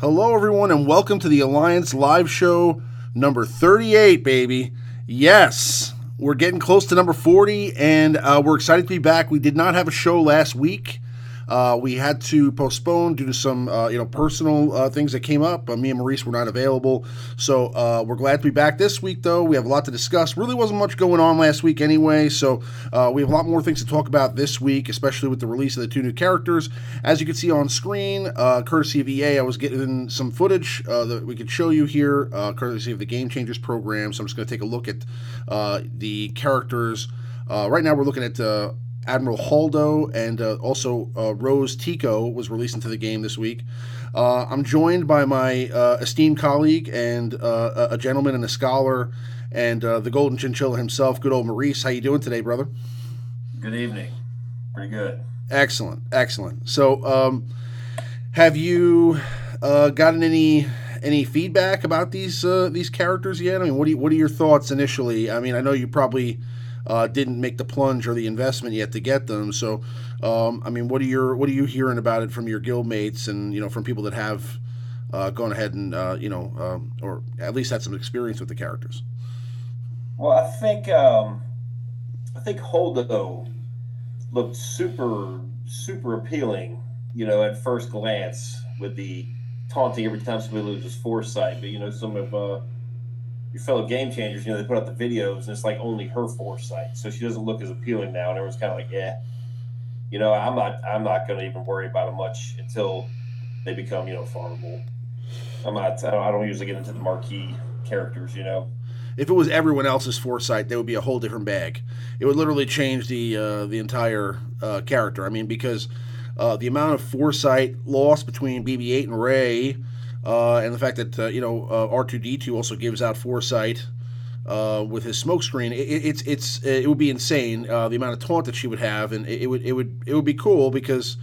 Hello, everyone, and welcome to the Alliance live show number 38, baby. Yes, we're getting close to number 40, and we're excited to be back. We did not have a show last week. We had to postpone due to some, personal things that came up. Me and Maurice were not available, so we're glad to be back this week. Though we have a lot to discuss. Really wasn't much going on last week anyway, so we have a lot more things to talk about this week, especially with the release of the 2 new characters. As you can see on screen, courtesy of EA, I was getting some footage that we could show you here, courtesy of the Game Changers program. So I'm just going to take a look at the characters. Right now, we're looking at Amilyn Holdo, and also Rose Tico was released into the game this week. I'm joined by my esteemed colleague and a gentleman and a scholar and the Golden Chinchilla himself, good old Maurice. How you doing today, brother? Good evening. Pretty good. Excellent, excellent. So, have you gotten any feedback about these characters yet? I mean, what are your thoughts initially? I mean, I know you probably didn't make the plunge or the investment yet to get them. So, I mean, what are you hearing about it from your guildmates and from people that have gone ahead and or at least had some experience with the characters? Well, I think Holdo looked super appealing, at first glance with the taunting every time somebody loses foresight. But some of your fellow Game Changers, they put out the videos and it's like only her foresight, so she doesn't look as appealing now, and everyone's kind of like, yeah, I'm not going to even worry about them much until they become farmable. I don't usually get into the marquee characters. If it was everyone else's foresight, that would be a whole different bag. It would literally change the entire character. I mean, because the amount of foresight lost between BB-8 and Rey. And the fact that R2-D2 also gives out foresight with his smokescreen, it would be insane the amount of taunt that she would have, and it would be cool because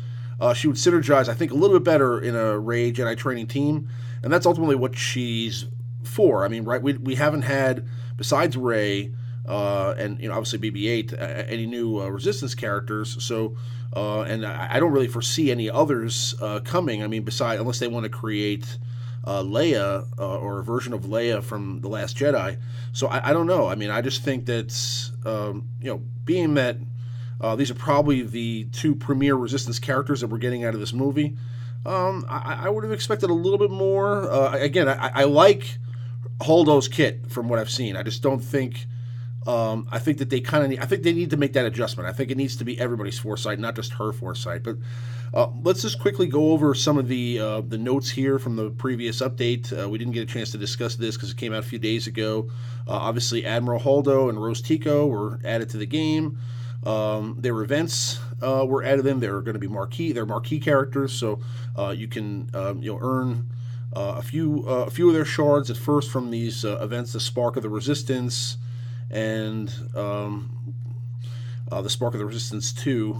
she would synergize, I think, a little bit better in a Rey Jedi training team, and that's ultimately what she's for. I mean, right? We haven't had, besides Rey and obviously BB-8, any new Resistance characters. So. And I don't really foresee any others coming. I mean, unless they want to create Leia or a version of Leia from The Last Jedi. So I don't know. I mean, I just think that, being that these are probably the 2 premier Resistance characters that we're getting out of this movie, I would have expected a little bit more. Again, I like Holdo's kit from what I've seen. I just don't think... I think that they need to make that adjustment. I think it needs to be everybody's foresight, not just her foresight. But let's just quickly go over some of the notes here from the previous update. We didn't get a chance to discuss this because it came out a few days ago. Obviously, Amilyn Holdo and Rose Tico were added to the game. Their events were added in. They're going to be marquee. They're marquee characters, so you can earn a few of their shards at first from these events. The Spark of the Resistance. And the Spark of the Resistance 2,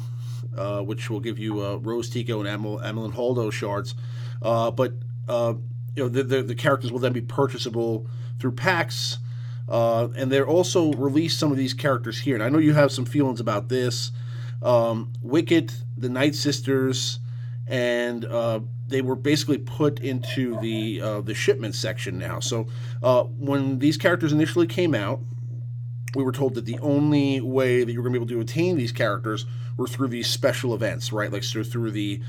which will give you Rose Tico and Amilyn Holdo shards. But the characters will then be purchasable through packs, and they're also released some of these characters here. And I know you have some feelings about this. Wicket, the Night Sisters, and they were basically put into the shipment section now. So when these characters initially came out, we were told that the only way that you were going to be able to attain these characters were through these special events, right? Like through the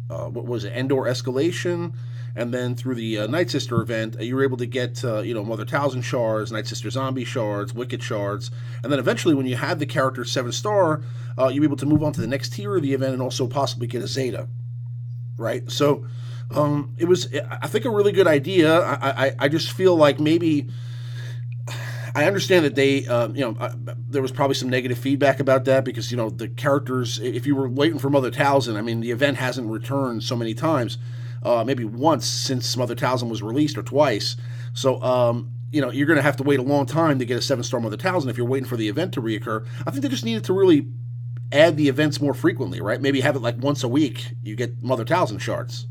what was it, Endor Escalation, and then through the Night Sister event, you were able to get Mother Talzin shards, Night Sister Zombie shards, Wicked shards, and then eventually when you had the character 7-star, you'd be able to move on to the next tier of the event and also possibly get a Zeta, right? So. It was, I think, a really good idea. I just feel like maybe I understand that they, there was probably some negative feedback about that because, the characters, if you were waiting for Mother Talzin, I mean, the event hasn't returned so many times, maybe once since Mother Talzin was released or twice. So, you're going to have to wait a long time to get a 7-star Mother Talzin if you're waiting for the event to reoccur. I think they just needed to really add the events more frequently, right? Maybe have it like once a week, you get Mother Talzin shards.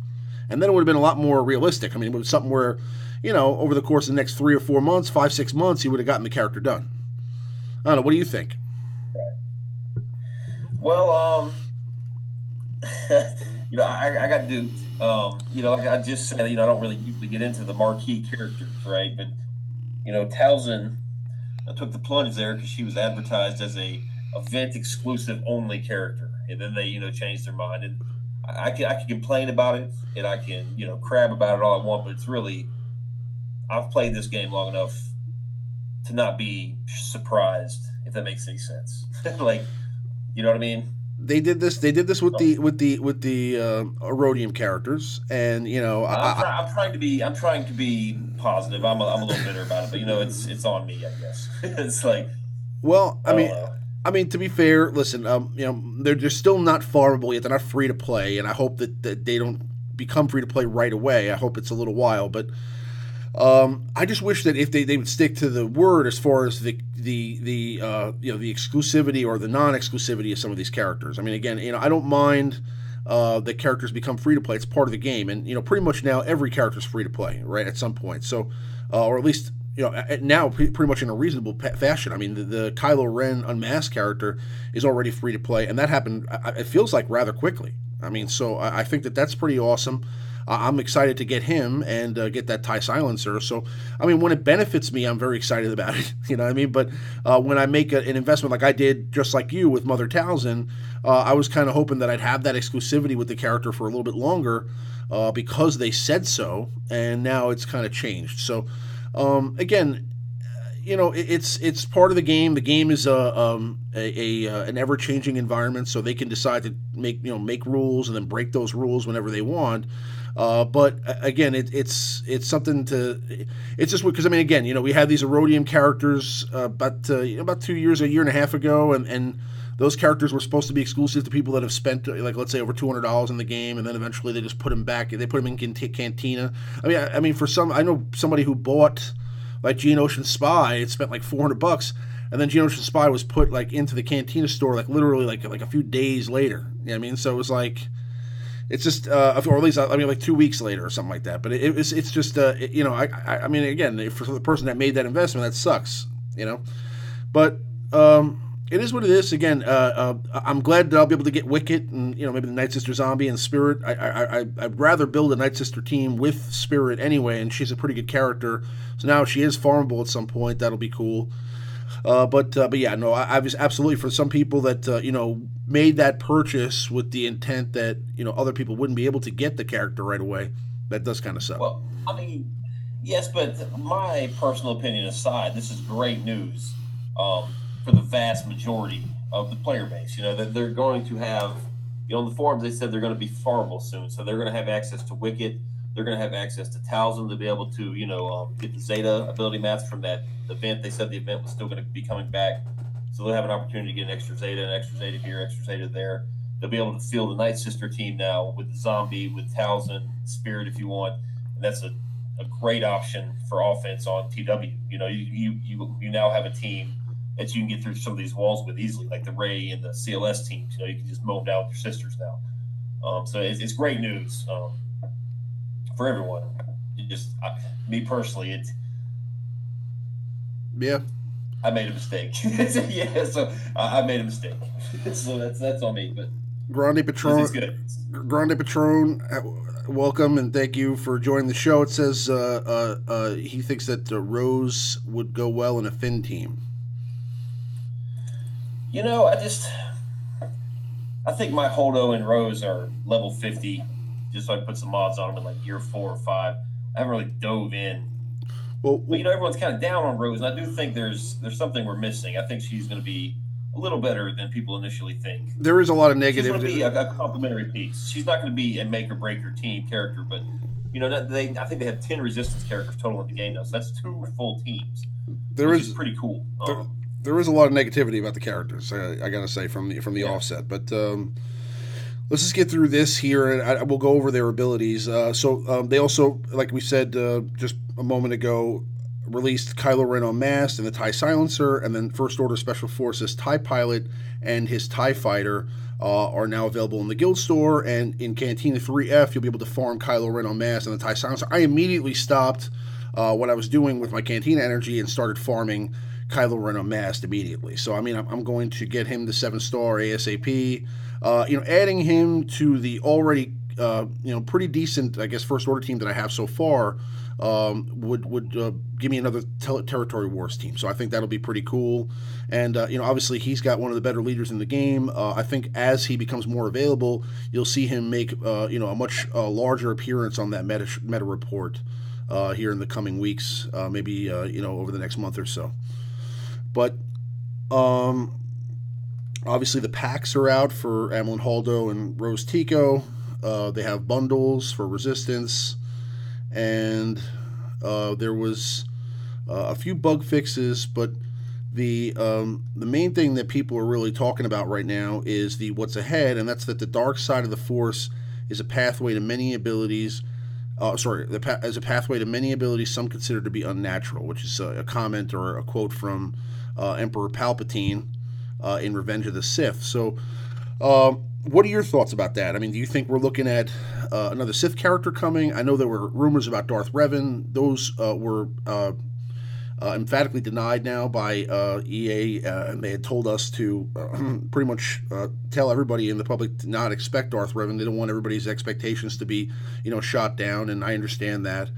And then it would have been a lot more realistic. I mean, it was something where, over the course of the next 3 or 4 months, 5, 6 months, you would have gotten the character done. I don't know. What do you think? Well, I got duped. Like I just said, I don't really usually get into the marquee characters, right? But Townsend, I took the plunge there because she was advertised as a event exclusive only character, and then they changed their mind. And I can complain about it, and I can crab about it all I want, but it's really, I've played this game long enough to not be surprised, if that makes any sense. Like, you know what I mean? They did this. They did this with the Erodium characters, and I'm trying to be positive. I'm a little bitter about it, but it's on me, I guess. It's like, well, I don't know. I mean, to be fair, listen, they're still not farmable yet. They're not free to play, and I hope that they don't become free to play right away. I hope it's a little while, but I just wish that if they would stick to the word as far as the exclusivity or the non-exclusivity of some of these characters. I mean, again, I don't mind that characters become free to play. It's part of the game, and pretty much now every character is free to play, right? At some point, so or at least now pretty much in a reasonable fashion. I mean, the Kylo Ren Unmasked character is already free to play, and that happened. It feels like rather quickly. I mean, so I think that's pretty awesome. I'm excited to get him and get that TIE silencer. So, I mean, when it benefits me, I'm very excited about it. You know what I mean? But when I make an investment like I did, just like you with Mother Talzin, I was kind of hoping that I'd have that exclusivity with the character for a little bit longer because they said so, and now it's kind of changed. So, again, it's part of the game. The game is an ever changing environment, so they can decide to make rules and then break those rules whenever they want. But again, it's something to. It's just because I mean, again, we had these Erodium characters about 2 years, a year and a half ago, and those characters were supposed to be exclusive to people that have spent, like, let's say over $200 in the game, and then eventually they just put them back. They put them in Cantina. I mean, for some, I know somebody who bought like Geonosian Spy. It spent like $400, and then Geonosian Spy was put like into the Cantina store like literally like a few days later. You know what I mean? So it was like. It's just, or at least like 2 weeks later or something like that. But it's just, I mean, again, for the person that made that investment, that sucks, But it is what it is. Again, I'm glad that I'll be able to get Wicket and maybe the Night Sister Zombie and Spirit. I'd rather build a Night Sister team with Spirit anyway, and she's a pretty good character. So now if she is farmable at some point, that'll be cool. But yeah, no, I was absolutely for some people that made that purchase with the intent that other people wouldn't be able to get the character right away. That does kind of suck. Well, I mean, yes, but my personal opinion aside, this is great news for the vast majority of the player base. That they're going to have, on the forums they said they're going to be farmable soon, so they're going to have access to Wicket. They're going to have access to Talzin to be able to, get the Zeta ability mats from that event. They said the event was still going to be coming back. So they'll have an opportunity to get an extra Zeta here, extra Zeta there. They'll be able to field the Night Sister team now with the Zombie, with Talzin, Spirit if you want. And that's a great option for offense on TW. You now have a team that you can get through some of these walls with easily, like the Ray and the CLS teams. You can just mow them down with your sisters now. So it's great news. For everyone, me personally, I made a mistake. Yeah, so I made a mistake. So that's on me. But Grande Patron, Grande Patron, welcome and thank you for joining the show. It says he thinks that Rose would go well in a Finn team. I think my Holdo and Rose are level 50. Just so I put some mods on them in like year 4 or 5. I haven't really dove in. Well, but everyone's kind of down on Rose, and I do think there's something we're missing. I think she's going to be a little better than people initially think. There is a lot of negative. She's going to be a complementary piece. She's not going to be a make or break your team character, but I think they have 10 resistance characters total in the game now, so that's 2 full teams. Which is pretty cool. There is a lot of negativity about the characters. I got to say from the offset, but. Let's just get through this here, and we'll go over their abilities. So they also, like we said just a moment ago, released Kylo Ren Unmasked and the TIE Silencer, and then First Order Special Forces TIE Pilot and his TIE Fighter are now available in the Guild Store, and in Cantina 3F, you'll be able to farm Kylo Ren Unmasked and the TIE Silencer. I immediately stopped what I was doing with my Cantina energy and started farming Kylo Ren Unmasked immediately. So, I mean, I'm going to get him to 7-star ASAP. Adding him to the already pretty decent, I guess, first order team that I have so far would give me another territory wars team. So I think that'll be pretty cool. And obviously he's got one of the better leaders in the game. I think as he becomes more available, you'll see him make a much larger appearance on that meta report here in the coming weeks, maybe over the next month or so. But obviously the packs are out for Amilyn Holdo and Rose Tico. They have bundles for Resistance, and there was a few bug fixes, but the main thing that people are really talking about right now is the what's ahead, and that's that the dark side of the Force is a pathway to many abilities. As a pathway to many abilities some consider to be unnatural, which is a comment or a quote from Emperor Palpatine in Revenge of the Sith. So, what are your thoughts about that? I mean, do you think we're looking at another Sith character coming? I know there were rumors about Darth Revan. Those were emphatically denied now by EA, and they had told us to pretty much tell everybody in the public to not expect Darth Revan. They don't want everybody's expectations to be, shot down, and I understand that.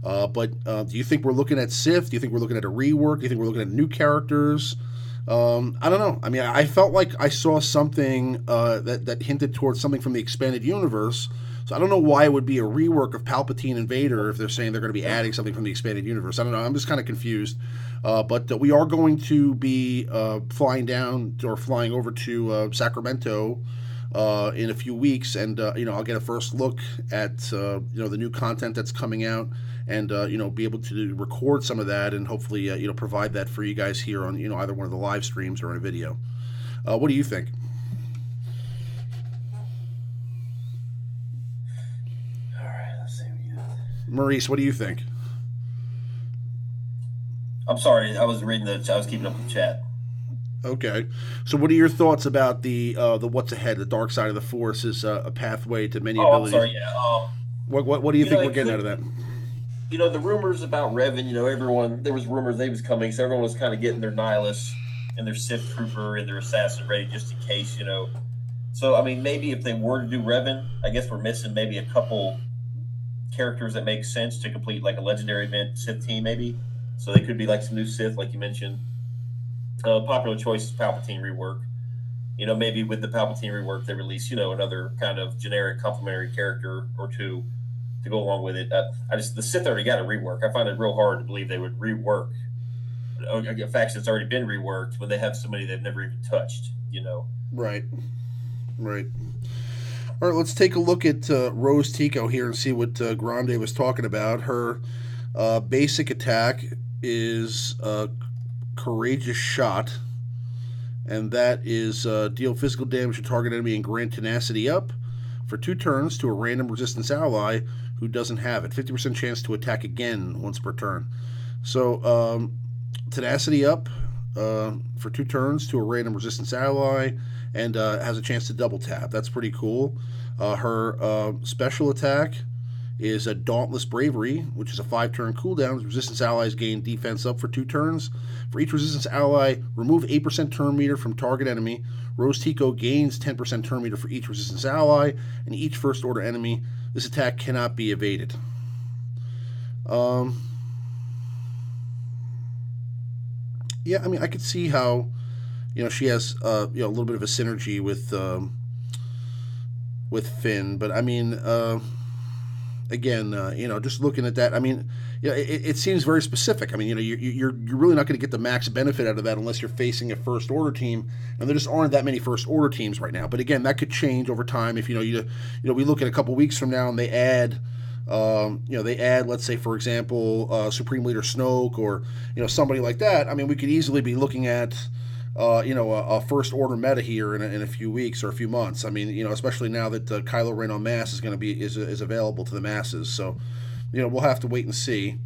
But do you think we're looking at Sith? Do you think we're looking at a rework? Do you think we're looking at new characters? I don't know. I mean, I felt like I saw something that hinted towards something from the expanded universe. So I don't know why it would be a rework of Palpatine and Vader if they're saying they're going to be adding something from the expanded universe. I don't know. I'm just kind of confused. But we are going to be flying down or flying over to Sacramento in a few weeks, and I'll get a first look at the new content that's coming out, and be able to record some of that, and hopefully provide that for you guys here on either one of the live streams or in a video. What do you think? All right, let's see what you got. Maurice, what do you think? I'm sorry, I was keeping up with the chat. Okay, so what are your thoughts about the what's ahead? The dark side of the Force is a pathway to many abilities. I'm sorry, yeah. What do you think we're getting out of that? The rumors about Revan, everyone, there was rumors they was coming, so everyone was kind of getting their Nihilus and their Sith Trooper and their Assassin ready just in case, So, I mean, maybe if they were to do Revan, I guess we're missing maybe a couple characters that make sense to complete like a legendary event Sith team, maybe. So they could be like some new Sith, like you mentioned. Popular choice is Palpatine rework. Maybe with the Palpatine rework, they release, another kind of generic complementary character or two to go along with it. The Sith already got a rework. I find it real hard to believe they would rework a faction that's already been reworked when they have somebody they've never even touched. Right. All right, let's take a look at Rose Tico here and see what Grande was talking about. Her basic attack is Courageous Shot, and that is deal physical damage to target enemy and grant tenacity up for 2 turns to a random resistance ally who doesn't have it. 50% chance to attack again once per turn. So tenacity up for 2 turns to a random resistance ally, and has a chance to double tap. That's pretty cool. Her special attack is a Dauntless Bravery, which is a 5-turn cooldown. Resistance allies gain defense up for 2 turns. For each resistance ally, remove 8% turn meter from target enemy. Rose Tico gains 10% turn meter for each resistance ally and each first order enemy. This attack cannot be evaded. Yeah, I mean, I could see how, she has a little bit of a synergy with Finn, but I mean, again, just looking at that, I mean, it seems very specific. I mean, you're really not going to get the max benefit out of that unless you're facing a first order team, and there just aren't that many first order teams right now. But again, that could change over time. If we look at a couple weeks from now and they add, let's say, for example, Supreme Leader Snoke or somebody like that. I mean, we could easily be looking at a first order meta here in a few weeks or a few months. I mean, especially now that Kylo Ren Unmasked is going to be is available to the masses. So, we'll have to wait and see.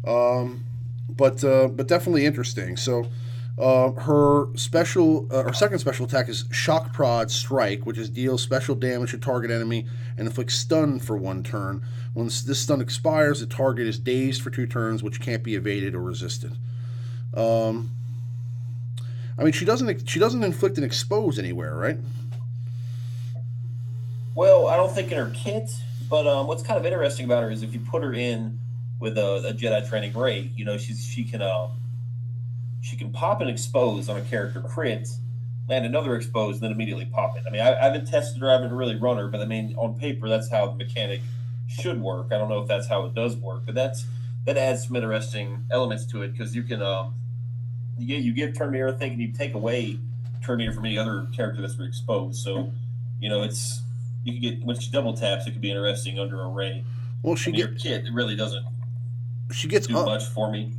But definitely interesting. So, her second special attack is Shock Prod Strike, which is deals special damage to target enemy and inflicts stun for 1 turn. Once this stun expires, the target is dazed for 2 turns, which can't be evaded or resisted. I mean, she doesn't inflict an expose anywhere, right? Well, I don't think in her kit, but what's kind of interesting about her is if you put her in with a Jedi training Rey, she can pop and expose on a character crit, land another expose, then immediately pop it. I mean, I haven't tested her, I haven't really run her, but I mean, on paper, that's how the mechanic should work. I don't know if that's how it does work, but that adds some interesting elements to it because you give turn meter, I think, and you take away turn meter from any other character that's exposed. So, it's you can get when she double taps, it could be interesting under a Rey. Well, her kit, it really doesn't she gets do much for me.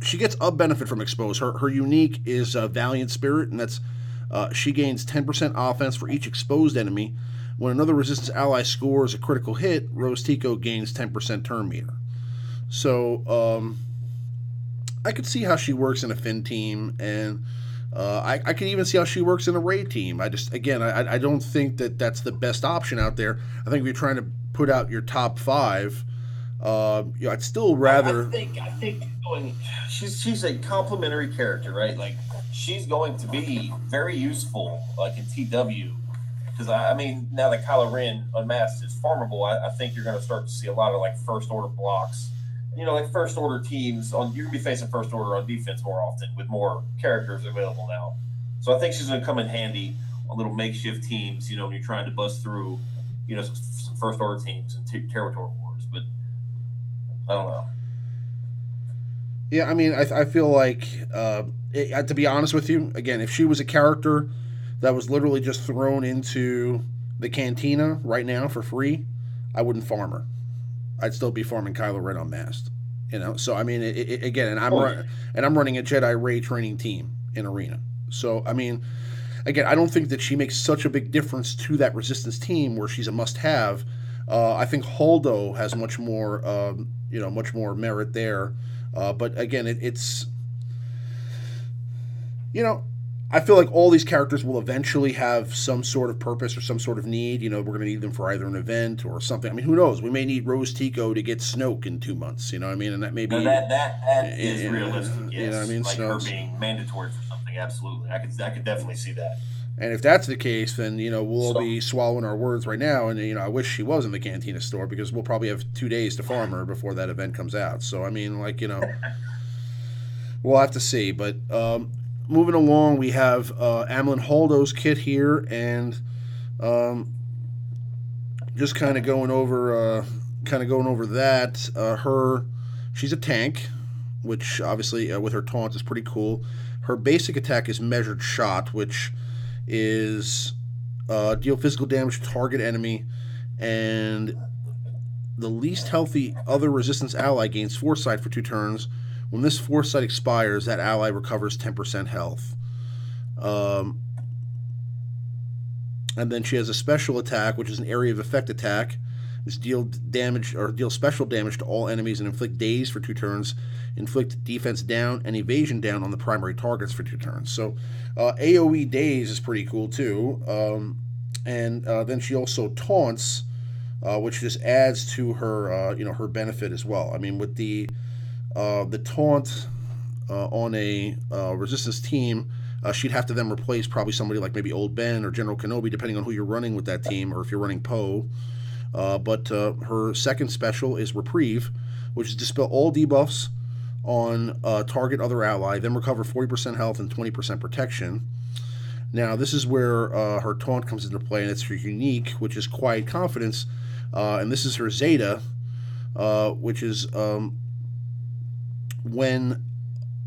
She gets a benefit from expose. Her unique is Valiant Spirit, and that's she gains 10% offense for each exposed enemy. When another resistance ally scores a critical hit, Rose Tico gains 10% turn meter. So I could see how she works in a Finn team, and I could even see how she works in a Rey team. I don't think that that's the best option out there. I think if you're trying to put out your top 5, I'd still rather. I think she's a complementary character, right? Like she's going to be very useful, like in TW. Because I mean, now that Kylo Ren Unmasked is farmable, I think you're going to start to see a lot of like first order blocks. Like first order teams you're going to be facing first order on defense more often with more characters available now. So I think she's going to come in handy on little makeshift teams. When you're trying to bust through, some first order teams and territory wars. But I don't know. Yeah, I mean, I feel like, to be honest with you, again, if she was a character that was literally just thrown into the cantina right now for free, I wouldn't farm her. I'd still be farming Kylo Ren Unmasked. So I mean, again, and I'm running a Jedi Rey training team in Arena. So I mean, again, I don't think that she makes such a big difference to that Resistance team where she's a must-have. I think Holdo has much more merit there. But again, it's I feel like all these characters will eventually have some sort of purpose or some sort of need. We're going to need them for either an event or something. I mean, who knows? We may need Rose Tico to get Snoke in 2 months. You know what I mean? And that may be that is realistic. Yes. You know what I mean? Like her being mandatory for something. Absolutely, I could definitely see that. And if that's the case, then we'll all be swallowing our words right now. And I wish she was in the Cantina store because we'll probably have 2 days to farm her before that event comes out. So I mean, we'll have to see. But moving along, we have Amilyn Holdo's kit here, and just kind of going over that. She's a tank, which obviously with her taunt is pretty cool. Her basic attack is Measured Shot, which is deal physical damage to target enemy, and the least healthy other resistance ally gains Foresight for 2 turns. When this Foresight expires, that ally recovers 10% health. And then she has a special attack, which is an area of effect attack. This deal special damage to all enemies and inflict daze for 2 turns. Inflict defense down and evasion down on the primary targets for 2 turns. So AoE daze is pretty cool too. And then she also taunts, which just adds to her her benefit as well. I mean, with the taunt on a resistance team, she'd have to then replace probably somebody like maybe Old Ben or General Kenobi, depending on who you're running with that team, or if you're running Poe. But her second special is Reprieve, which is dispel all debuffs on target other ally, then recover 40% health and 20% protection. Now, this is where her taunt comes into play, and it's her unique, which is Quiet Confidence. And this is her Zeta, which is when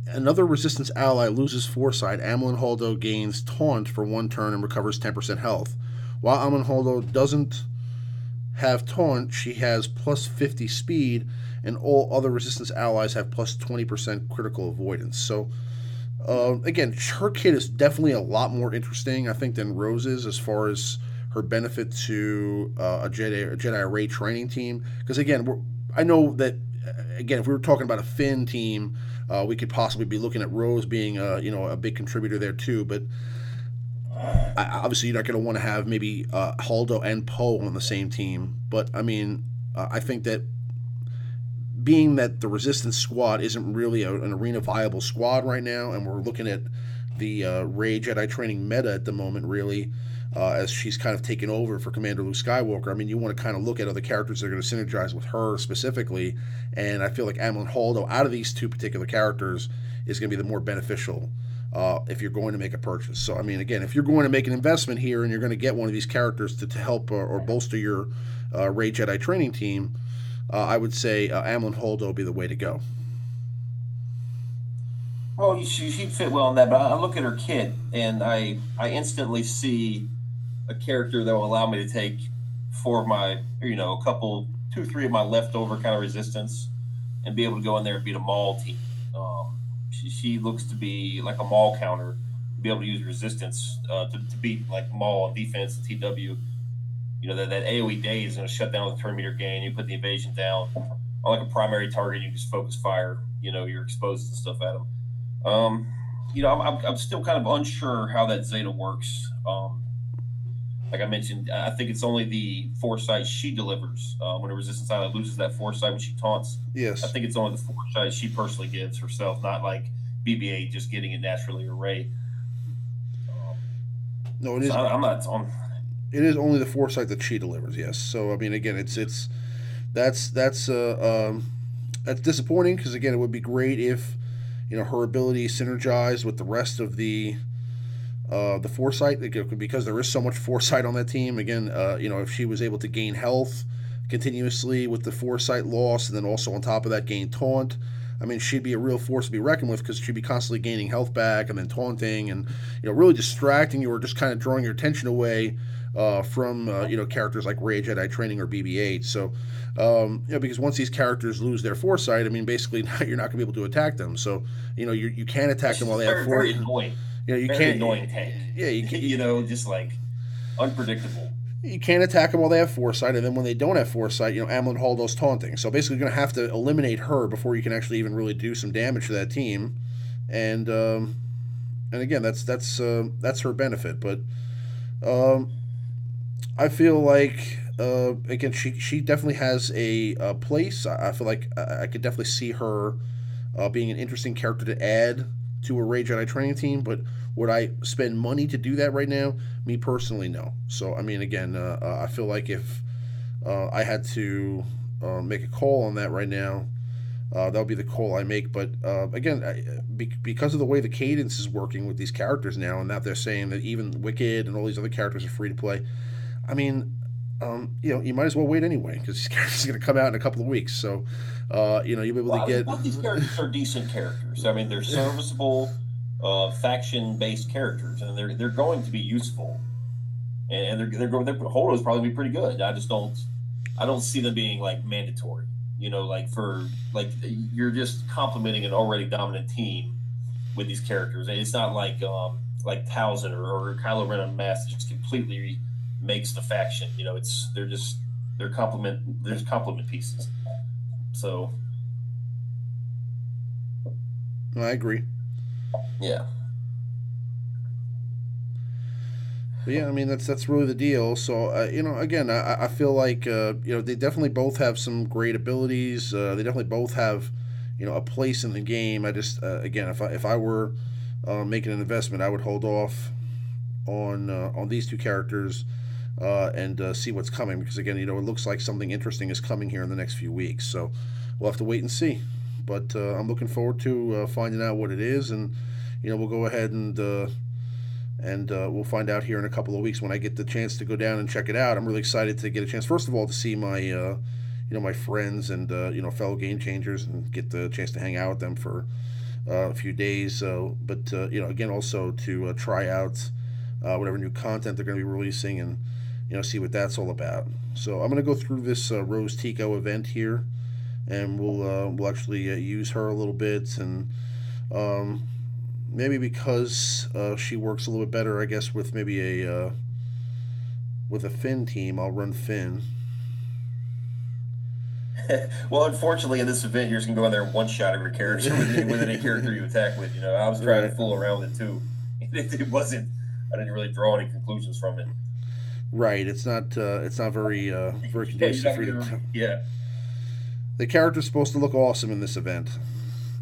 another resistance ally loses Foresight, Amilyn Holdo gains Taunt for 1 turn and recovers 10% health. While Amilyn Holdo doesn't have Taunt, she has plus 50 speed, and all other resistance allies have plus 20% critical avoidance. So, again, her kit is definitely a lot more interesting, I think, than Rose's as far as her benefit to a Jedi Rey training team. Because, again, I know that, again, if we were talking about a Finn team, we could possibly be looking at Rose being a big contributor there too. But obviously, you're not going to want to have maybe Holdo and Poe on the same team. But I mean, I think that being that the Resistance squad isn't really an arena viable squad right now, and we're looking at the Rey Jedi training meta at the moment, really, as she's kind of taken over for Commander Luke Skywalker. I mean, you want to kind of look at other characters that are going to synergize with her specifically, and I feel like Amilyn Holdo, out of these two particular characters, is going to be the more beneficial if you're going to make a purchase. So, I mean, again, if you're going to make an investment here and you're going to get one of these characters to help or bolster your Rey Jedi training team, I would say Amilyn Holdo would be the way to go. Well, she'd fit well in that, but I look at her kit and I instantly see a character that will allow me to take four of my, a couple, 2, 3 of my leftover kind of resistance and be able to go in there and beat a Maul team. She looks to be like a Maul counter, be able to use resistance to beat like Maul on defense and TW. That AoE day is going to shut down the turn meter gain. You put the evasion down on like a primary target, you just focus fire. You're exposed to stuff at them. I'm still kind of unsure how that Zeta works. Like I mentioned, I think it's only the foresight she delivers. When a resistance ally loses that foresight when she taunts, yes, I think it's only the foresight she personally gives herself, not like BB-8 just getting it naturally or Rey. No, it is. So I'm not on. It is only the foresight that she delivers. Yes. So I mean, again, that's disappointing because again, it would be great if her ability synergized with the rest of the foresight because there is so much foresight on that team. Again, if she was able to gain health continuously with the foresight loss, and then also on top of that gain taunt. I mean, she'd be a real force to be reckoned with because she'd be constantly gaining health back and then taunting and really distracting you or just kind of drawing your attention away from characters like Rey Jedi Training or BB-8. So because once these characters lose their foresight, I mean, basically you're not going to be able to attack them. So you can't attack them while they have foresight. Very annoying. You very can't annoying tank. Yeah, just like unpredictable. You can't attack them while they have foresight, and then when they don't have foresight, Amilyn Holdo's taunting. So basically, you're going to have to eliminate her before you can actually even really do some damage to that team. And again, that's her benefit. But I feel like again, she definitely has a place. I feel like I could definitely see her being an interesting character to add to a Rey Jedi training team, but would I spend money to do that right now? Me personally, no. So, I mean, again, I feel like if I had to make a call on that right now, that would be the call I make. But again, because of the way the cadence is working with these characters now, and that they're saying that even Wicked and all these other characters are free to play, I mean, you might as well wait anyway because these characters are going to come out in a couple of weeks. So, you'll be able to get. Both these characters are decent characters. I mean, they're serviceable, faction-based characters, and they're going to be useful. And Holdo's probably be pretty good. I don't see them being like mandatory. You're just complementing an already dominant team with these characters. And it's not like Towson or Kylo Ren Unmasked just completely makes the faction. They're complement pieces. So I agree. Yeah. But yeah, I mean that's really the deal. So again, I feel like they definitely both have some great abilities. They definitely both have a place in the game. I just again, if I were making an investment, I would hold off on these two characters and see what's coming because again, it looks like something interesting is coming here in the next few weeks. So we'll have to wait and see. But I'm looking forward to finding out what it is, and we'll go ahead and we'll find out here in a couple of weeks when I get the chance to go down and check it out. I'm really excited to get a chance, first of all, to see my my friends and fellow game changers and get the chance to hang out with them for a few days. So, but again, also to try out whatever new content they're going to be releasing and see what that's all about. So I'm going to go through this Rose Tico event here, and we'll actually use her a little bit, and maybe because she works a little bit better, I guess, with maybe with a Finn team, I'll run Finn. Well, unfortunately, in this event, you're just gonna go in there and one shot every character with any character you attack with. I was trying to fool around with it too. It wasn't. I didn't really draw any conclusions from it. Right. It's not very conducive for you to. Yeah. The character's supposed to look awesome in this event.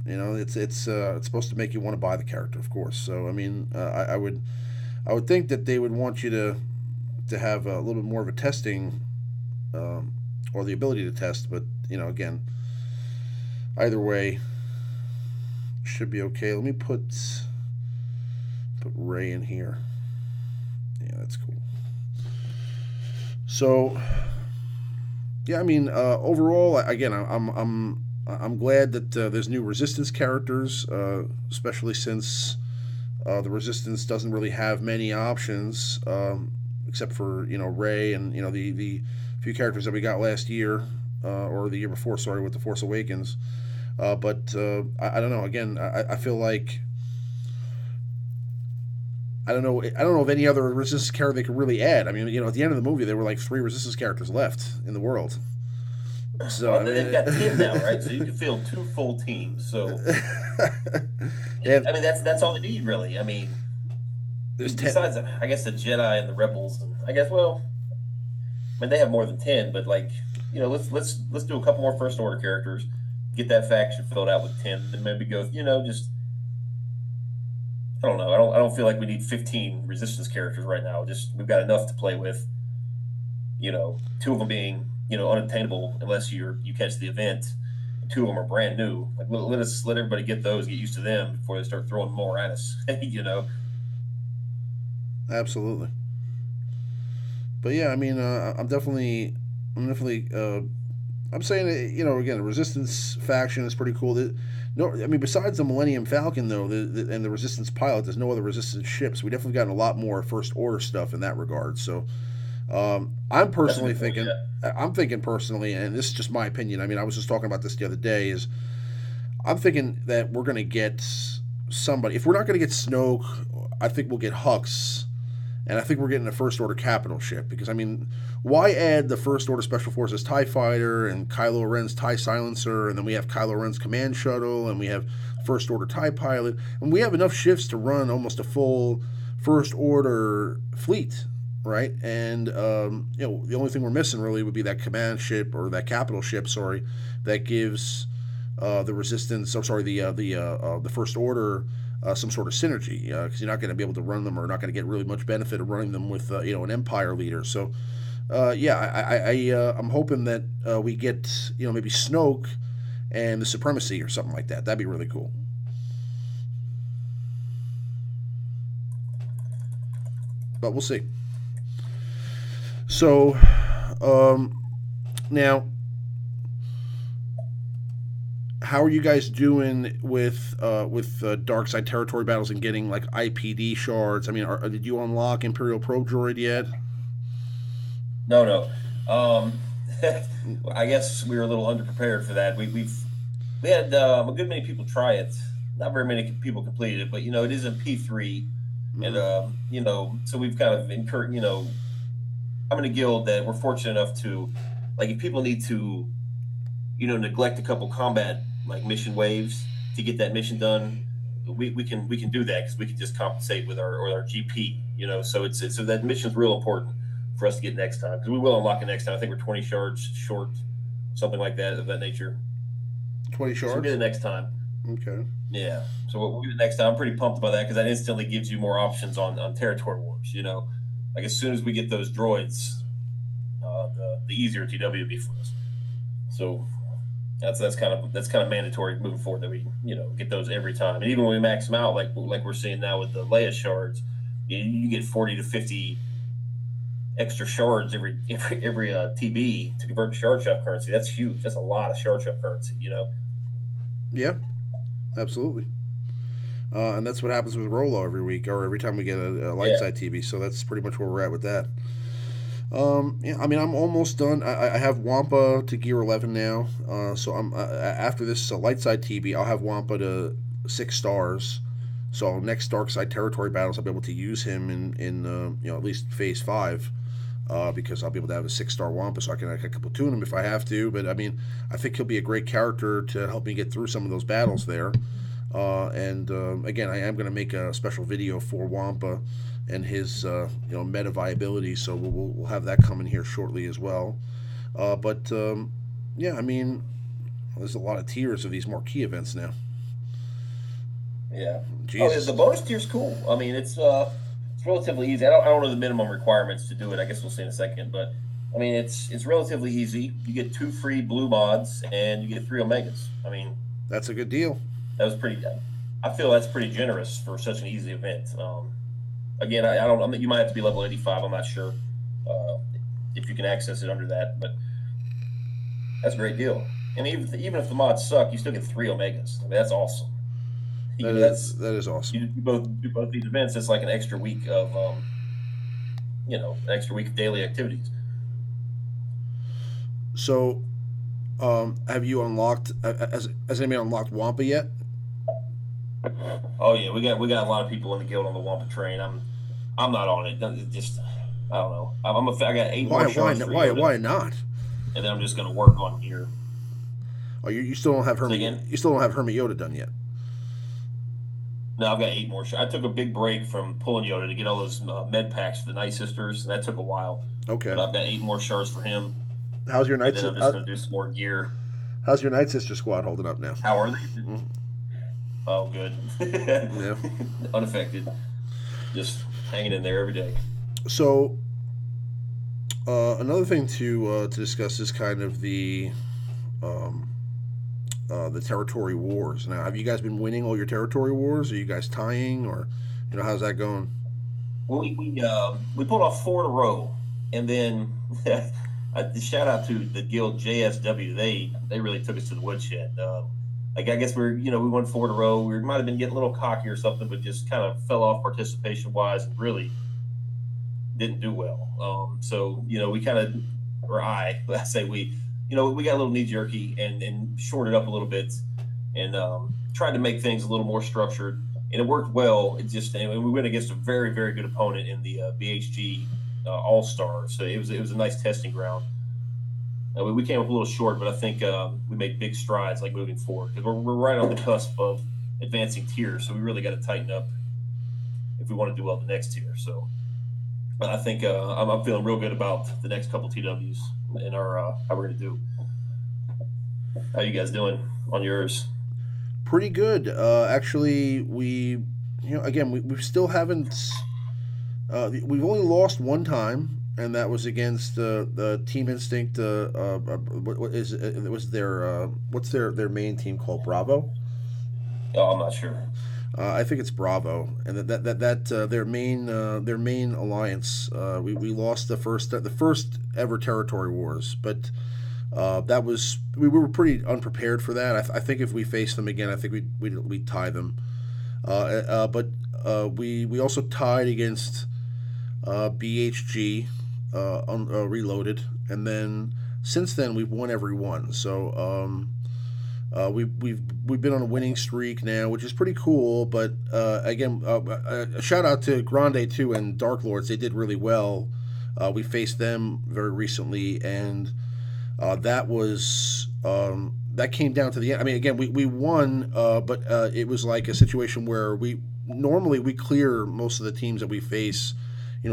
It's supposed to make you want to buy the character, of course. So I mean, I would think that they would want you to to have a little bit more of a testing, or the ability to test. But again, either way, should be okay. Let me put Ray in here. Yeah, that's cool. So, yeah, I mean, overall, again, I'm glad that there's new Resistance characters, especially since the Resistance doesn't really have many options, except for Ray and the few characters that we got last year, or the year before, sorry, with the Force Awakens. But I don't know. Again, I feel like I don't know of any other Resistance character they could really add. I mean, at the end of the movie, there were like 3 Resistance characters left in the world. So well, they've got 10 now, right? So you can field 2 full teams. So yeah, I mean, that's all they need, really. I mean, besides, I guess the Jedi and the Rebels, and I guess, well, I mean, they have more than 10, but like, let's do a couple more First Order characters, get that faction filled out with 10, then maybe go, just. I don't know. I don't feel like we need 15 Resistance characters right now. Just we've got enough to play with. 2 of them being unattainable unless you catch the event. 2 of them are brand new. Like let everybody get those, get used to them before they start throwing more at us. Absolutely. But yeah, I mean, I'm definitely, I'm saying, again, the Resistance faction is pretty cool. No, I mean, besides the Millennium Falcon, though, and the Resistance pilot, there's no other Resistance ships. We definitely gotten a lot more First Order stuff in that regard. So, I'm personally thinking, personally, and this is just my opinion. I mean, I was just talking about this the other day. I'm thinking that we're going to get somebody. If we're not going to get Snoke, I think we'll get Hux. And I think we're getting a First Order capital ship. Because, I mean, why add the First Order Special Forces TIE Fighter and Kylo Ren's TIE Silencer, and then we have Kylo Ren's Command Shuttle, and we have First Order TIE Pilot, and we have enough ships to run almost a full First Order fleet, right? And, the only thing we're missing, really, would be that command ship, or that capital ship, sorry, that gives the Resistance, the First Order some sort of synergy, because you're not going to be able to run them, or not going to get really much benefit of running them with an Empire leader. So I'm hoping that we get maybe Snoke and the Supremacy or something like that. That'd be really cool. But we'll see. So now, how are you guys doing with dark side territory battles and getting like IPD shards? I mean, did you unlock Imperial Probe Droid yet? No. I guess we were a little underprepared for that. We had a good many people try it. Not very many people completed it, but it is in P3, and so we've kind of incurred. I'm in a guild that we're fortunate enough to, like, if people need to, neglect a couple combat like mission waves to get that mission done, we can do that, because we can just compensate with our GP. So so that mission's real important for us to get next time, because we will unlock it next time. I think we're 20 shards short, something like that, of that nature. 20 shards? So we'll get it next time. Okay. Yeah. So we'll get it next time. I'm pretty pumped about that, because that instantly gives you more options on territory wars. Like, as soon as we get those droids, the easier TW will be for us. So that's kind of mandatory moving forward, that we get those every time. And even when we max them out, like we're seeing now with the Leia shards, you get 40 to 50 extra shards every TB to convert to shard shop currency. That's huge. That's a lot of shard shop currency. Yeah, absolutely. And that's what happens with Rolo every week, or every time we get a light side TV. So that's pretty much where we're at with that. I mean, I'm almost done. I have Wampa to Gear 11 now. So I'm after this light side TB, I'll have Wampa to 6 stars. So next dark side territory battles, I'll be able to use him in at least phase 5. Because I'll be able to have a 6-star Wampa, so I can platoon him if I have to. But I mean, I think he'll be a great character to help me get through some of those battles there. Again, I am going to make a special video for Wampa and his meta viability, so we'll have that coming here shortly as well. I mean, there's a lot of tiers of these marquee events now. Yeah. Jesus. The bonus tier's cool. I mean, it's relatively easy. I don't know the minimum requirements to do it. I guess we'll see in a second, but I mean it's relatively easy. You get 2 free blue mods and you get 3 omegas. I mean, that's a good deal. That was pretty. I feel that's pretty generous for such an easy event. Again, I don't. You might have to be level 85. I'm not sure if you can access it under that, but that's a great deal. And even if the mods suck, you still get 3 omegas. I mean, that's awesome. That is awesome. You do both these events. It's like an extra week of an extra week of daily activities. So, have you unlocked? Has anybody unlocked Wampa yet? Oh yeah, we got a lot of people in the guild on the Wampa train. I'm not on it. Just I don't know. I got 8 more shards for Yoda, why not? And then I'm just going to work on gear. Oh, you still don't have You still don't have Hermit Yoda done yet. No, I've got 8 more. I took a big break from pulling Yoda to get all those med packs for the Night Sisters, and that took a while. Okay. But I've got 8 more shards for him. How's your Night? I'm just going to do some more gear. How's your Night Sister squad holding up now? How are they? Mm-hmm. Oh, good. Yeah. Unaffected. Just hanging in there every day. So, another thing to discuss is kind of the territory wars. Now, have you guys been winning all your territory wars? Are you guys tying, or how's that going? Well, we pulled off 4 in a row, and then shout out to the guild JSW. They really took us to the woodshed. I guess we won 4 in a row. We might have been getting a little cocky or something, but just kind of fell off participation wise and really didn't do well. So we kind of, or I say we got a little knee jerky and shorted up a little bit and tried to make things a little more structured, and it worked well. It just, and we went against a very, very good opponent in the BHG All Star, so it was a nice testing ground. We came up a little short, but I think we made big strides like moving forward because we're right on the cusp of advancing tiers, so we really got to tighten up if we want to do well the next tier. So I think I'm feeling real good about the next couple TWs and our how we're going to do. How you guys doing on yours? Pretty good. Actually, we still haven't. We've only lost one time, and that was against the Team Instinct. What's their main team called? Bravo? Oh, I'm not sure. I think it's Bravo, and that their main alliance. We lost the first ever territory wars, but we were pretty unprepared for that. I think if we face them again, I think we'd tie them. But we also tied against BHG Reloaded, and then since then we've won every one. So we've been on a winning streak now, which is pretty cool. But again, a shout out to Grande too and Dark Lords. They did really well. We faced them very recently, and that came down to the end. I mean, again, we won, but it was like a situation where we clear most of the teams that we face,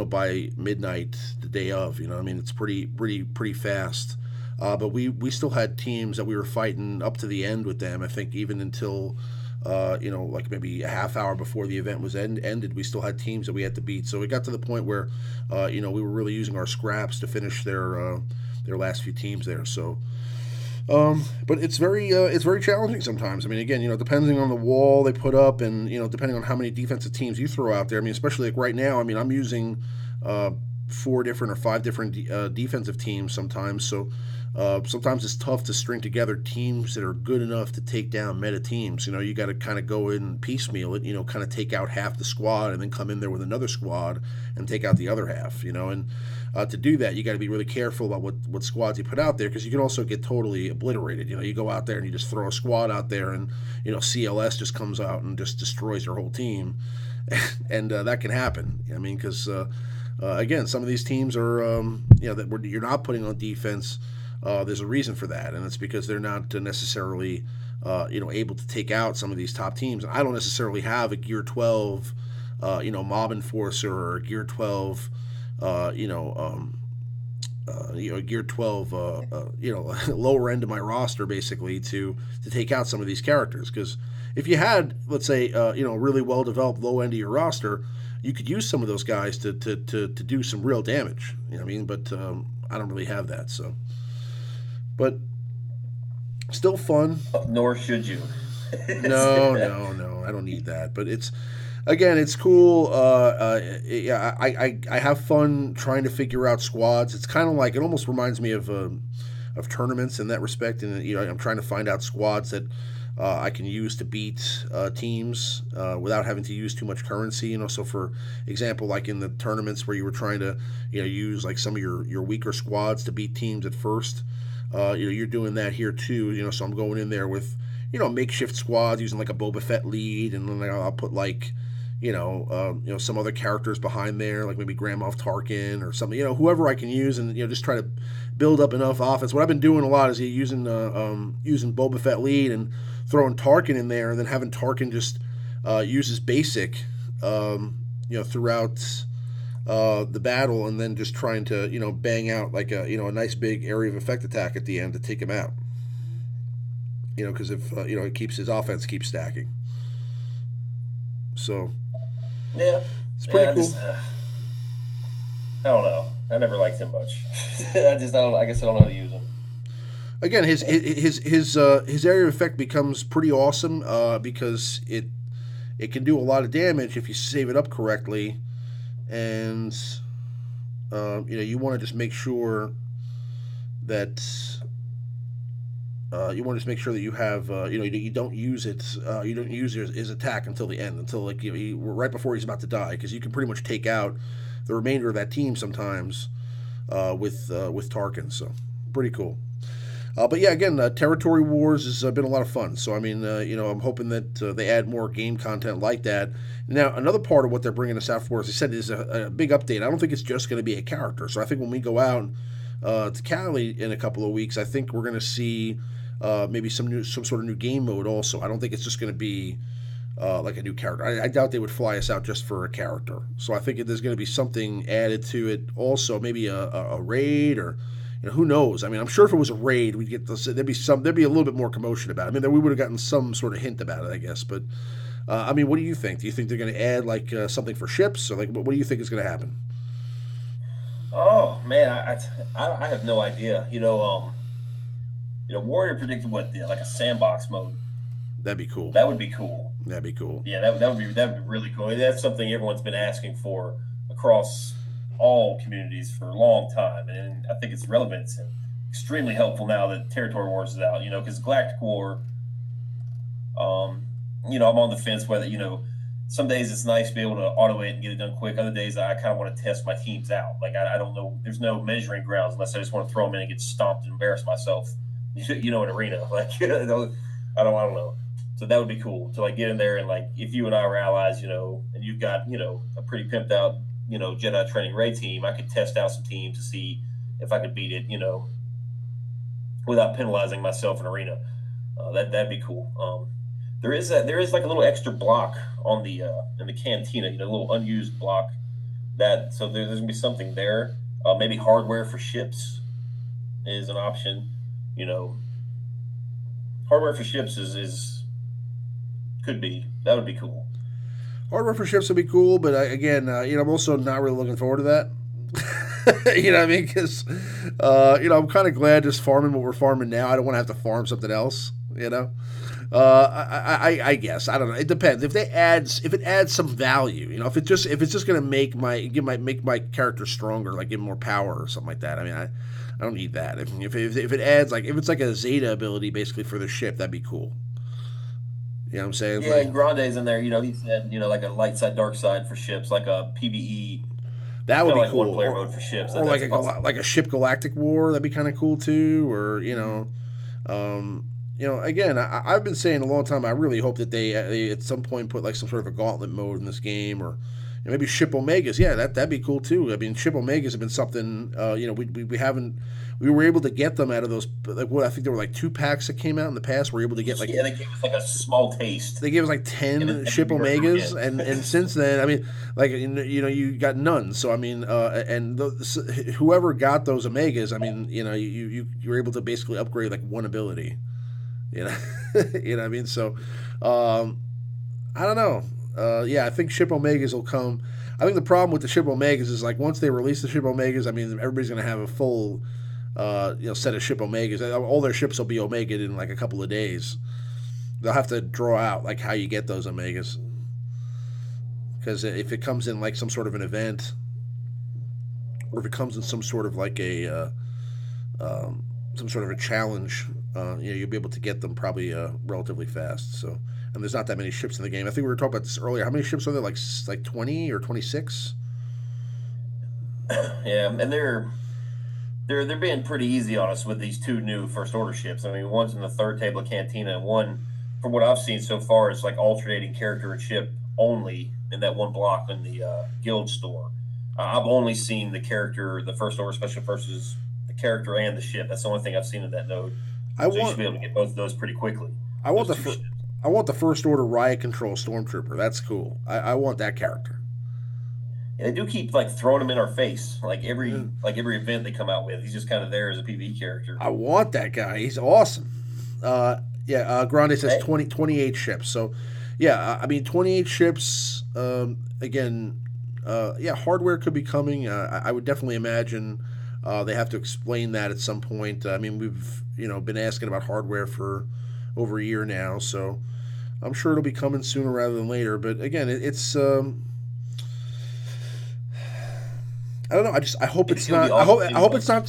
by midnight the day of. I mean, it's pretty fast. But we still had teams that we were fighting up to the end with them. I think even until like maybe a half hour before the event was ended, we still had teams that we had to beat. So it got to the point where we were really using our scraps to finish their last few teams there. So, but it's very challenging sometimes. I mean, again, depending on the wall they put up, and depending on how many defensive teams you throw out there. I mean, especially like right now. I mean, I'm using 4 different or 5 different defensive teams sometimes. So sometimes it's tough to string together teams that are good enough to take down meta teams. You got to kind of go in and piecemeal it. Kind of take out half the squad and then come in there with another squad and take out the other half. And to do that, you got to be really careful about what squads you put out there, because you can also get totally obliterated. You go out there and you just throw a squad out there, and CLS just comes out and just destroys your whole team, and that can happen. I mean, because again, some of these teams are that you're not putting on defense. There's a reason for that, and it's because they're not necessarily able to take out some of these top teams. I don't necessarily have a Gear 12 Mob Enforcer or a Gear 12 Gear 12 lower end of my roster basically to take out some of these characters. Because if you had, let's say, really well developed low end of your roster, you could use some of those guys to do some real damage. You know what I mean? But I don't really have that, so. But still fun. Nor should you. No, I don't need that. But it's cool. Yeah, I have fun trying to figure out squads. It's kind of like, it almost reminds me of tournaments in that respect. And I'm trying to find out squads that I can use to beat teams without having to use too much currency. So for example, like in the tournaments where you were trying to use like some of your weaker squads to beat teams at first, you're doing that here too. So I'm going in there with makeshift squads using like a Boba Fett lead, and then I'll put like some other characters behind there, like maybe Grand Moff Tarkin or something, whoever I can use, and just try to build up enough offense. What I've been doing a lot is using Boba Fett lead and throwing Tarkin in there, and then having Tarkin just use his basic, throughout the battle, and then just trying to bang out like a nice big area of effect attack at the end to take him out. Because if it keeps his offense keeps stacking. So yeah, it's pretty cool. I don't know. I never liked him much. I guess I don't know how to use him. Again, his area of effect becomes pretty awesome because it can do a lot of damage if you save it up correctly, and you want to just make sure that. You want to just make sure that you have, you don't use it. You don't use his attack until the end, until like right before he's about to die, because you can pretty much take out the remainder of that team sometimes with Tarkin. So pretty cool. But yeah, again, Territory Wars has been a lot of fun. So I mean, I'm hoping that they add more game content like that. Now, another part of what they're bringing us out for, as I said, is a big update. I don't think it's just going to be a character. So I think when we go out to Cali in a couple of weeks, I think we're going to see. Maybe some sort of new game mode also. I don't think it's just going to be like a new character. I doubt they would fly us out just for a character. So I think there's going to be something added to it also. Maybe a raid, or who knows. I mean, I'm sure if it was a raid, we'd get there'd be a little bit more commotion about it. I mean, we would have gotten some sort of hint about it, I guess. But I mean, what do you think? Do you think they're going to add like something for ships, or like what do you think is going to happen? Oh man, I have no idea. Warrior predicted like a sandbox mode. That'd be cool. That would be cool. That'd be cool. Yeah, that would be really cool. That's something everyone's been asking for across all communities for a long time, and I think it's relevant and extremely helpful now that Territory Wars is out. Because Galactic War, I'm on the fence whether some days it's nice to be able to auto it and get it done quick. Other days I kind of want to test my teams out. Like I don't know. There's no measuring grounds unless I just want to throw them in and get stomped and embarrass myself. An arena, like I don't know. So that would be cool to like get in there, and like if you and I were allies, and you've got a pretty pimped out Jedi training raid team, I could test out some teams to see if I could beat it, without penalizing myself in arena. That'd be cool. There is like a little extra block on the in the cantina, a little unused block. So there's gonna be something there. Maybe hardware for ships is an option. Hardware for ships that would be cool. Hardware for ships would be cool, but I'm also not really looking forward to that. You know what I mean? Because I'm kind of glad just farming what we're farming now. I don't want to have to farm something else. I guess I don't know. It depends. If it adds some value, if it's just gonna make my character stronger, like give him more power or something like that. I mean, I don't need that. If it adds if it's like a Zeta ability basically for the ship, that'd be cool. You know what I'm saying? Yeah, Grande's in there. He said like a light side, dark side for ships, like a PvE. That would be like cool. One player mode for ships, or like a ship Galactic War. That'd be kind of cool too. Or again, I've been saying a long time. I really hope that they at some point put like some sort of a gauntlet mode in this game, or maybe ship Omegas. Yeah, that'd be cool too. I mean, ship Omegas have been something. We were able to get them out of those. Like I think there were like 2 packs that came out in the past. We were able to get they gave us like a small taste. They gave us like 10 ship Omegas, and since then, I mean, like you got none. So I mean, whoever got those Omegas, I mean, you were able to basically upgrade like one ability. You know what I mean? So, I don't know. I think ship Omegas will come. I think the problem with the ship Omegas is like once they release the ship Omegas, I mean everybody's going to have a full set of ship Omegas. All their ships will be Omega in like a couple of days. They'll have to draw out like how you get those Omegas, because if it comes in like some sort of an event, or if it comes in some sort of like a some sort of a challenge, you'll be able to get them probably relatively fast. So, and there's not that many ships in the game. I think we were talking about this earlier. How many ships are there? Like 20 or 26? Yeah, and they're being pretty easy on us with these two new First Order ships. I mean, one's in the third table of Cantina, and one, from what I've seen so far, is like alternating character and ship only in that one block in the guild store. I've only seen the character, the First Order special versus the character and the ship. That's the only thing I've seen in that node. You should be able to get both of those pretty quickly. I want the First Order Riot Control Stormtrooper. That's cool. I want that character. Yeah, they do keep like throwing him in our face, like every event they come out with. He's just kind of there as a PvE character. I want that guy. He's awesome. Grande says 28 ships. So, yeah, I mean 28 ships. Again, hardware could be coming. I would definitely imagine they have to explain that at some point. I mean, we've been asking about hardware for over a year now, so I'm sure it'll be coming sooner rather than later. But again, it's I don't know. I hope it's not. Awesome. I hope it's not.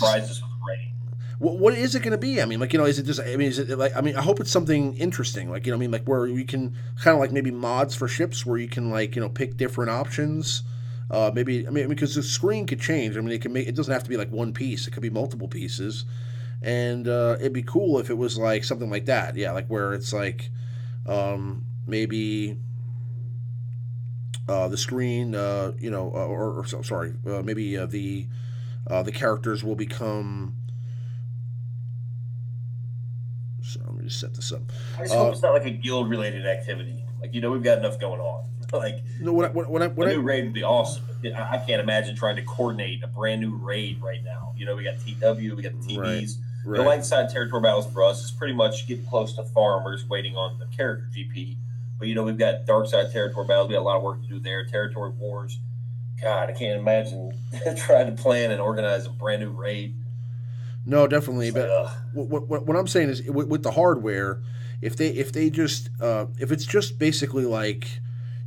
What is it going to be? I mean, is it just? I mean, is it like? I mean, I hope it's something interesting. Like, like where you can kind of like maybe mods for ships where you can pick different options. Maybe because the screen could change. I mean, it doesn't have to be like one piece. It could be multiple pieces, and it'd be cool if it was like something like that. Yeah, like where it's like maybe. The screen, maybe the characters will become. So let me just set this up. I just hope it's not like a guild-related activity. Like we've got enough going on. Like no, when new raid would be awesome. I can't imagine trying to coordinate a brand new raid right now. We got TW, we got the TVs. Right. The light side territory battles for us is pretty much getting close to farm. We're just waiting on the character GP. But, we've got dark side territory battles. We got a lot of work to do there. Territory wars. God, I can't imagine trying to plan and organize a brand new raid. No, definitely. But what I'm saying is with the hardware, if it's just basically like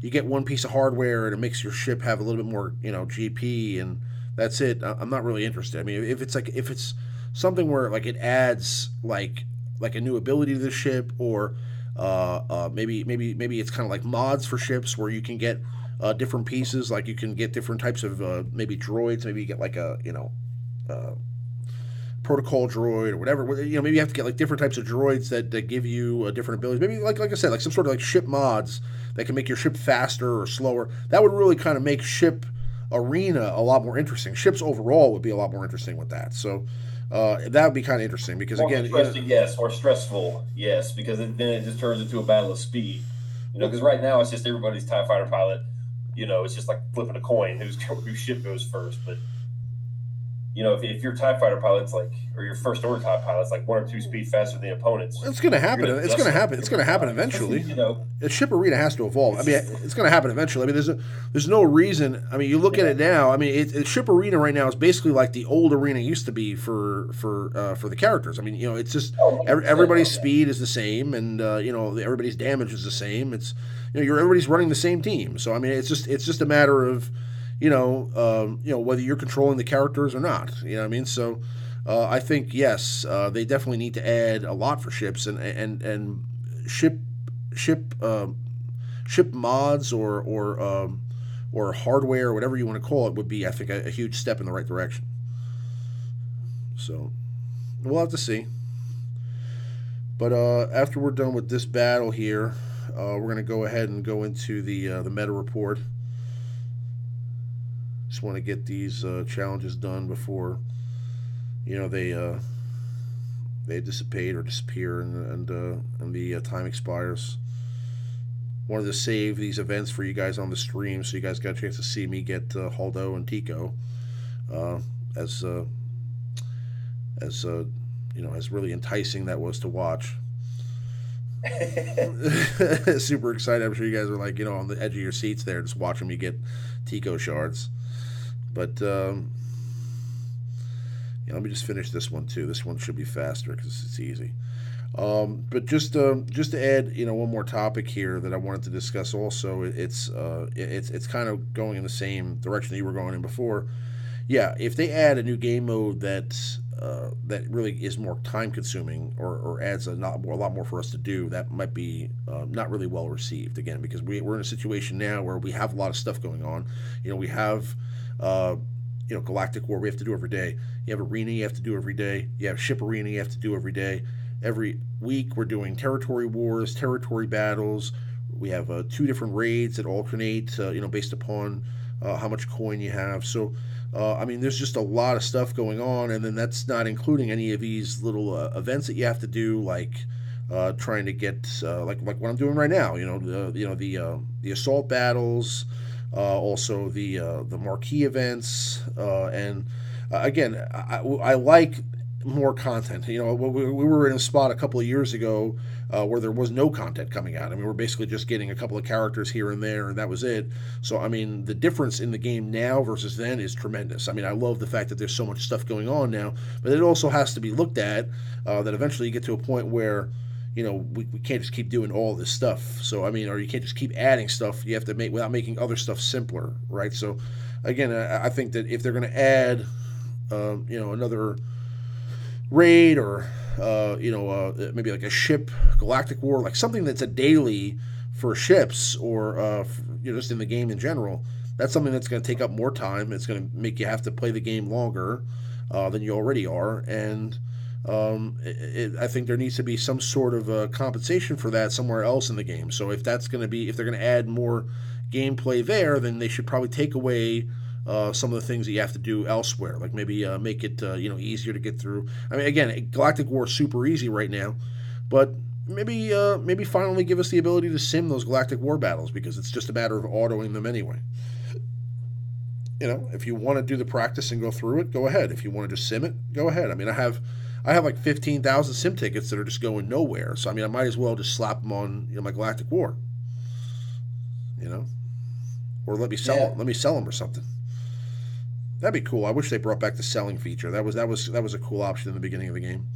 you get one piece of hardware and it makes your ship have a little bit more, GP and that's it, I'm not really interested. I mean, if it's something where like it adds like a new ability to the ship or maybe it's kind of like mods for ships where you can get different pieces, like you can get different types of maybe droids. Maybe you get like a protocol droid or whatever. Maybe you have to get like different types of droids that give you different abilities. Maybe like I said, like some sort of like ship mods that can make your ship faster or slower. That would really kind of make ship arena a lot more interesting. Ships overall would be a lot more interesting with that. So. That would be kind of interesting because more again, interesting, yes, or stressful, yes, because then it just turns into a battle of speed. Because right now it's just everybody's TIE fighter pilot. It's just like flipping a coin whose ship goes first. But if your TIE fighter pilot's like, or your First Order TIE pilot's like 1 or 2 speed faster than the opponents, it's going to happen. It's going to happen. It's going to happen eventually. The ship arena has to evolve. I mean, it's going to happen eventually. I mean, there's no reason. I mean, you look at it now. I mean, ship arena right now is basically like the old arena used to be for the characters. I mean, it's just everybody's speed is the same, and everybody's damage is the same. It's everybody's running the same team. So I mean, it's just a matter of whether you're controlling the characters or not. You know what I mean? So I think yes, they definitely need to add a lot for ships and ship mods or hardware or whatever you want to call it would be, I think, a huge step in the right direction. So we'll have to see. But after we're done with this battle here, we're going to go ahead and go into the meta report. Just want to get these challenges done before they dissipate or disappear and the time expires. Wanted to save these events for you guys on the stream so you guys got a chance to see me get Holdo and Tico as really enticing that was to watch. Super excited. I'm sure you guys are like, on the edge of your seats there, just watching me get Tico shards. But let me just finish this one too. This one should be faster because it's easy. But just to add, one more topic here that I wanted to discuss. Also, it's kind of going in the same direction that you were going in before. Yeah, if they add a new game mode that really is more time consuming or adds a lot more for us to do, that might be not really well received. Again, because we're in a situation now where we have a lot of stuff going on. We have Galactic War we have to do every day. You have Arena you have to do every day. You have Ship Arena you have to do every day. Every week we're doing territory wars, territory battles. We have 2 different raids that alternate, based upon how much coin you have. So, there's just a lot of stuff going on, and then that's not including any of these little events that you have to do, like trying to get like what I'm doing right now. The assault battles, also the marquee events, and again, I like more content. We were in a spot a couple of years ago where there was no content coming out. We're basically just getting a couple of characters here and there, and that was it. So, the difference in the game now versus then is tremendous. I love the fact that there's so much stuff going on now, but it also has to be looked at that eventually you get to a point where, we can't just keep doing all this stuff. So, or you can't just keep adding stuff. You have to make without making other stuff simpler, right? So, again, I think that if they're going to add, another raid or maybe like a ship Galactic War, like something that's a daily for ships or just in the game in general, that's something that's going to take up more time. It's going to make you have to play the game longer than you already are, and I think there needs to be some sort of compensation for that somewhere else in the game. So if they're going to add more gameplay there, then they should probably take away some of the things that you have to do elsewhere, like maybe make it easier to get through. Again, Galactic War is super easy right now, but maybe finally give us the ability to sim those Galactic War battles, because it's just a matter of autoing them anyway. If you want to do the practice and go through it, go ahead. If you want to just sim it, go ahead. I have like 15,000 sim tickets that are just going nowhere, so I might as well just slap them on my Galactic War, or let me sell them or something. That'd be cool. I wish they brought back the selling feature. That was a cool option in the beginning of the game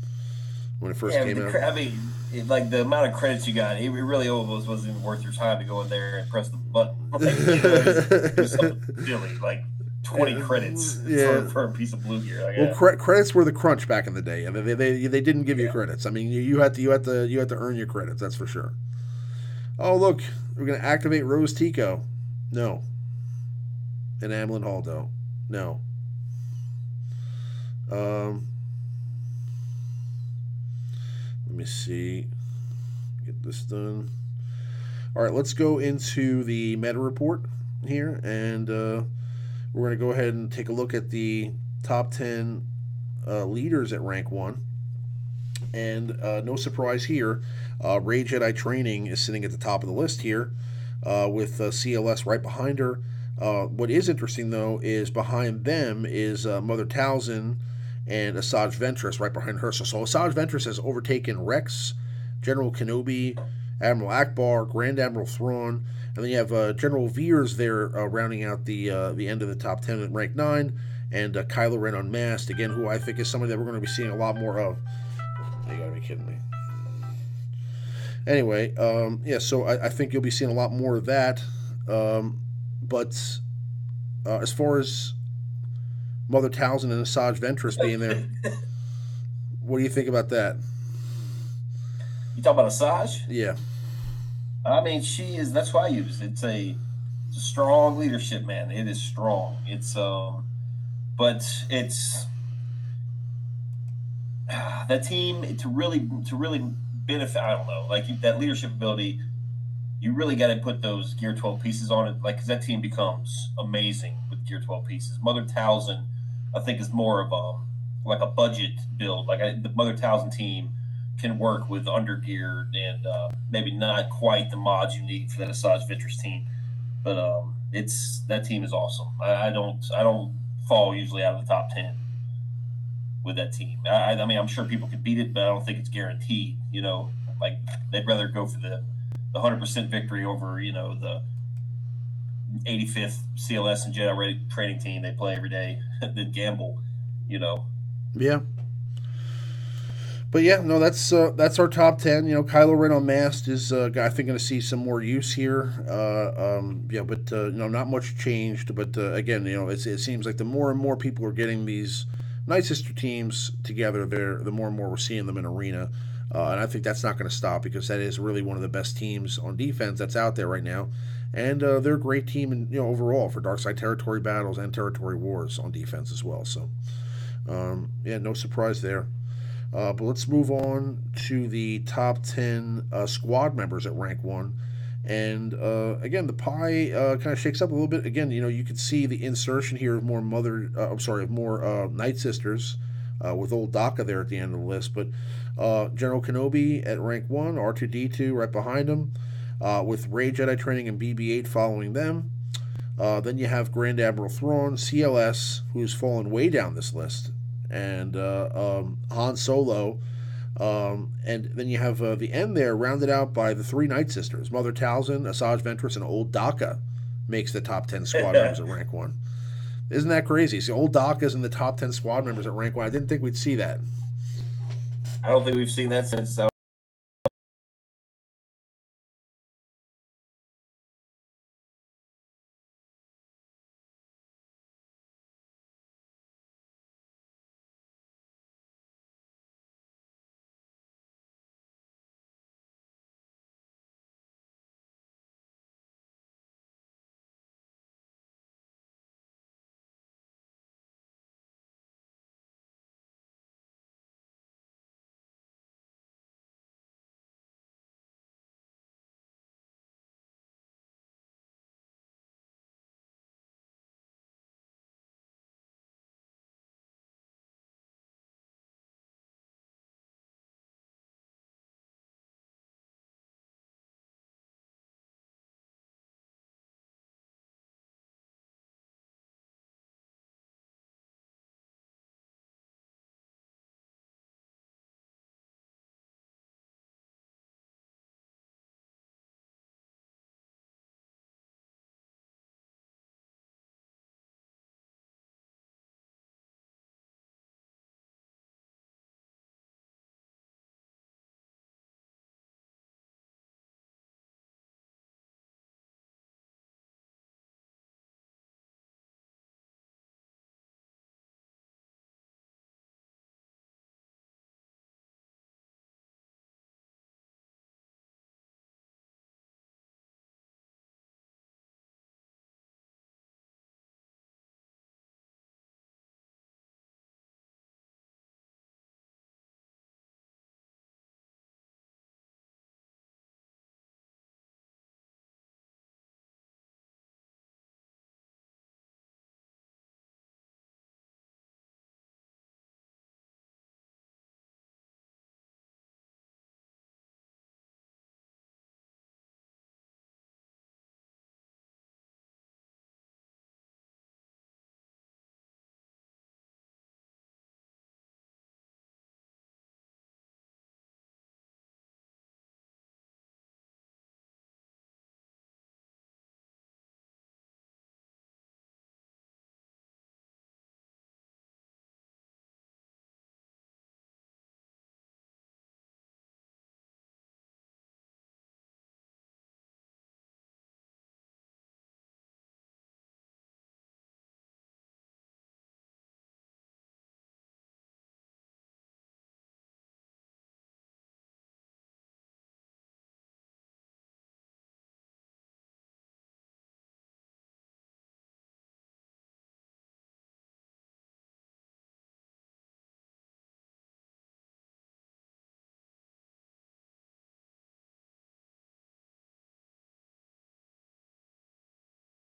when it first came out. Like the amount of credits you got, it really almost wasn't even worth your time to go in there and press the button. It was something silly, like 20 credits for a piece of blue gear. Credits were the crunch back in the day. They didn't give you credits. You had to earn your credits. That's for sure. Oh, look, we're gonna activate Rose Tico. No. And Amilyn Holdo. No. Let me see. Get this done. All right, let's go into the meta report here, and we're going to go ahead and take a look at the top 10 leaders at rank 1. And no surprise here, Ray Jedi Training is sitting at the top of the list here, with CLS right behind her. What is interesting, though, is behind them is Mother Talzin and Asajj Ventress right behind her. So Asajj Ventress has overtaken Rex, General Kenobi, Admiral Akbar, Grand Admiral Thrawn, and then you have General Veers there rounding out the end of the top 10 at rank 9, and Kylo Ren Unmasked, again, who I think is somebody that we're going to be seeing a lot more of. You gotta be kidding me. Anyway, so I think you'll be seeing a lot more of that. But as far as Mother Talzin and Asajj Ventress being there, what do you think about that? You talking about Asajj? Yeah. She is. That's why I use it. It's a strong leadership, man. It is strong. It's but it's that team to really benefit. I don't know, like that leadership ability. You really got to put those Gear 12 pieces on it, because that team becomes amazing with Gear 12 pieces. Mother Talzin, I think, is more of a budget build. The Mother Talzin team can work with undergear and maybe not quite the mods you need for that Asajj Ventress team, but that team is awesome. I don't fall usually out of the top 10 with that team. I'm sure people could beat it, but I don't think it's guaranteed. Like they'd rather go for the 100% victory over the 85th CLS and Jedi Ready training team they play every day than gamble. You know. Yeah. But yeah, no, that's our top 10. Kylo Ren Unmasked is I think going to see some more use here. Yeah, but not much changed. But again, it seems like the more and more people are getting these Night Sister teams together, the more and more we're seeing them in arena. And I think that's not going to stop because that is really one of the best teams on defense that's out there right now. And they're a great team, overall for dark side territory battles and territory wars on defense as well. So, yeah, no surprise there. But let's move on to the top 10 squad members at rank 1. And again, the pie kind of shakes up a little bit. Again, you can see the insertion here of more Night Sisters with old Daka there at the end of the list. But General Kenobi at rank 1, R2-D2 right behind him, with Rey Jedi Training and BB-8 following them. Then you have Grand Admiral Thrawn, CLS, who's fallen way down this list, and Han Solo. And then you have the end there rounded out by the 3 Night Sisters. Mother Talzin, Asajj Ventress, and Old Daka makes the top 10 squad members at rank 1. Isn't that crazy? See, Old Daka's in the top 10 squad members at rank 1. I didn't think we'd see that. I don't think we've seen that since